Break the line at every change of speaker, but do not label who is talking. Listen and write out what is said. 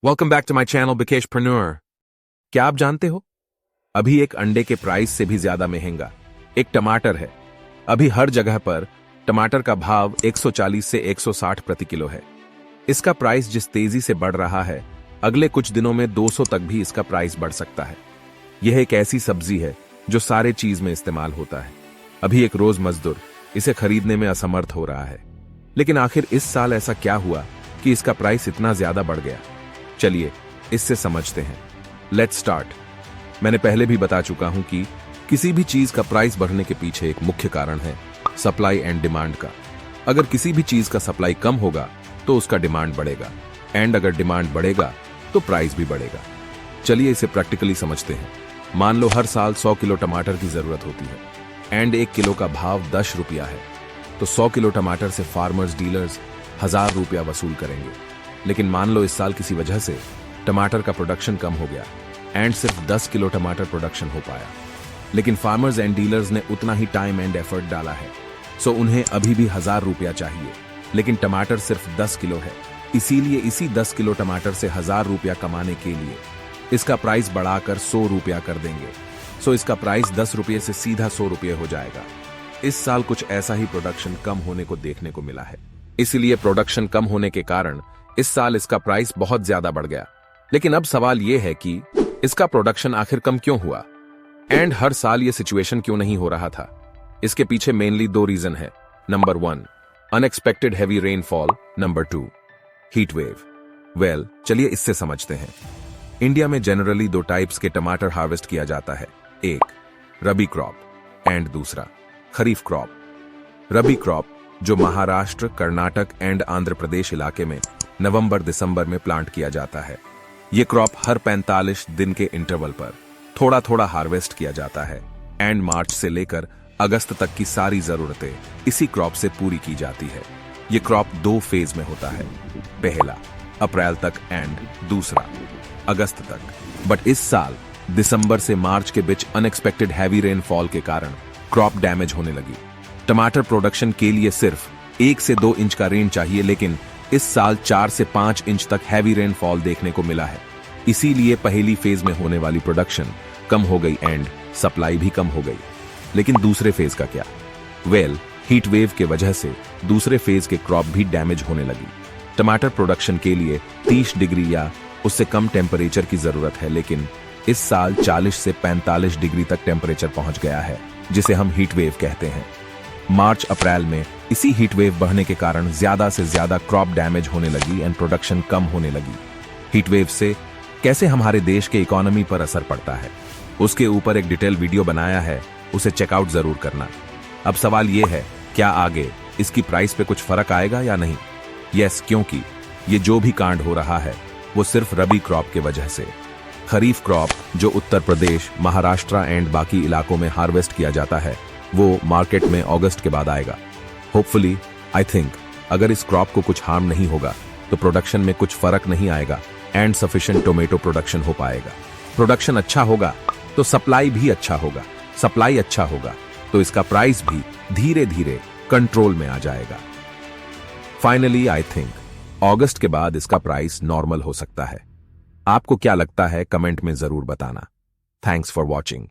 Welcome back to my channel बिकेशप्रेन्योर। क्या आप जानते हो, अभी एक अंडे के प्राइस से भी ज्यादा महंगा एक टमाटर है। अभी हर जगह पर टमाटर का भाव 140 से 160 प्रति किलो है। इसका प्राइस जिस तेजी से बढ़ रहा है, अगले कुछ दिनों में 200 तक भी इसका प्राइस बढ़ सकता है। यह एक ऐसी सब्जी है जो सारे चीज में इस्तेमाल होता है। अभी एक रोज मजदूर इसे खरीदने में असमर्थ हो रहा है। लेकिन आखिर इस साल ऐसा क्या हुआ कि इसका प्राइस इतना ज्यादा बढ़ गया? चलिए इससे समझते हैं। Let's start. मैंने पहले भी बता चुका हूं कि किसी भी चीज का प्राइस बढ़ने के पीछे एक मुख्य कारण है सप्लाई एंड डिमांड का। अगर किसी भी चीज का सप्लाई कम होगा तो उसका डिमांड बढ़ेगा, एंड अगर डिमांड बढ़ेगा तो प्राइस भी बढ़ेगा। चलिए इसे प्रैक्टिकली समझते हैं। मान लो हर साल 100 किलो टमाटर की जरूरत होती है, एंड 1 किलो का भाव 10 रुपया है, तो 100 किलो टमाटर से फार्मर्स डीलर्स 1000 रुपया वसूल करेंगे। लेकिन मान लो इस साल किसी वजह से टमाटर का प्रोडक्शन कम हो गया, एंड सिर्फ 10 किलो टमाटर प्रोडक्शन हो पाया। लेकिन फार्मर्स एंड डीलर्स ने उतना ही टाइम एंड एफर्ट डाला है, सो उन्हें अभी भी 1000 रुपया चाहिए। लेकिन टमाटर सिर्फ 10 किलो है, इसीलिए इसी 10 किलो टमाटर से 1000 रुपया कमाने के लिए इसका प्राइस बढ़ाकर 100 रुपया कर देंगे। सो इसका प्राइस 10 रुपये से सीधा 100 रुपये हो जाएगा। इस साल कुछ ऐसा ही प्रोडक्शन कम होने को देखने को मिला है। इसीलिए प्रोडक्शन कम होने के कारण इस साल इसका प्राइस बहुत ज्यादा बढ़ गया। लेकिन अब सवाल यह है कि इसका प्रोडक्शन आखिर कम क्यों हुआ, एंड हर साल यह सिचुएशन क्यों नहीं हो रहा था? इसके पीछे मेनली 2 रीजन है। Number 1, unexpected heavy rainfall. Number 2, heat wave. चलिए इससे समझते हैं। इंडिया में जनरली 2 टाइप्स के टमाटर हार्वेस्ट किया जाता है, एक रबी क्रॉप एंड दूसरा खरीफ क्रॉप। रबी क्रॉप जो महाराष्ट्र, कर्नाटक एंड आंध्र प्रदेश इलाके में नवंबर दिसंबर में प्लांट किया जाता है। यह क्रॉप हर 45 दिन के इंटरवल पर थोड़ा थोड़ा हार्वेस्ट किया जाता है, एंड मार्च से लेकर अगस्त तक की सारी जरूरतें इसी क्रॉप से पूरी की जाती है। यह क्रॉप 2 फेज में होता है, पहला अप्रैल तक एंड दूसरा अगस्त तक। बट इस साल दिसंबर से मार्च के बीच अनएक्सपेक्टेड हैवी रेनफॉल के कारण क्रॉप डैमेज होने लगी। टमाटर प्रोडक्शन के लिए सिर्फ 1 से 2 इंच का रेन चाहिए, लेकिन इस साल 4 से 5 इंच तक हैवी रेनफॉल देखने को मिला है। इसीलिए पहली फेज में होने वाली प्रोडक्शन कम हो गई एंड सप्लाई भी कम हो गई। लेकिन दूसरे फेज का क्या? हीट वेव के वजह से दूसरे फेज के क्रॉप भी डैमेज होने लगी। टमाटर प्रोडक्शन के लिए 30 डिग्री या उससे कम टेम्परेचर की जरूरत है, लेकिन इस साल 40 से 45 डिग्री तक टेम्परेचर पहुंच गया है, जिसे हम हीट वेव कहते हैं। मार्च अप्रैल में इसी हीट वेव बढ़ने के कारण ज्यादा से ज्यादा क्रॉप डैमेज होने लगी एंड प्रोडक्शन कम होने लगी। हीट वेव से कैसे हमारे देश के इकोनॉमी पर असर पड़ता है, उसके ऊपर एक डिटेल वीडियो बनाया है, उसे चेकआउट जरूर करना। अब सवाल यह है, क्या आगे इसकी प्राइस पे कुछ फर्क आएगा या नहीं? यस, क्योंकि ये जो भी कांड हो रहा है वो सिर्फ रबी क्रॉप के वजह से। खरीफ क्रॉप जो उत्तर प्रदेश, महाराष्ट्र एंड बाकी इलाकों में हार्वेस्ट किया जाता है, वो मार्केट में अगस्त के बाद आएगा। होपफुली, आई थिंक अगर इस क्रॉप को कुछ हार्म नहीं होगा तो प्रोडक्शन में कुछ फर्क नहीं आएगा एंड सफिशिएंट टोमेटो प्रोडक्शन हो पाएगा। प्रोडक्शन अच्छा होगा तो सप्लाई भी अच्छा होगा, सप्लाई अच्छा होगा तो इसका प्राइस भी धीरे धीरे कंट्रोल में आ जाएगा। फाइनली आई थिंक अगस्त के बाद इसका प्राइस नॉर्मल हो सकता है। आपको क्या लगता है कमेंट में जरूर बताना। Thanks for watching.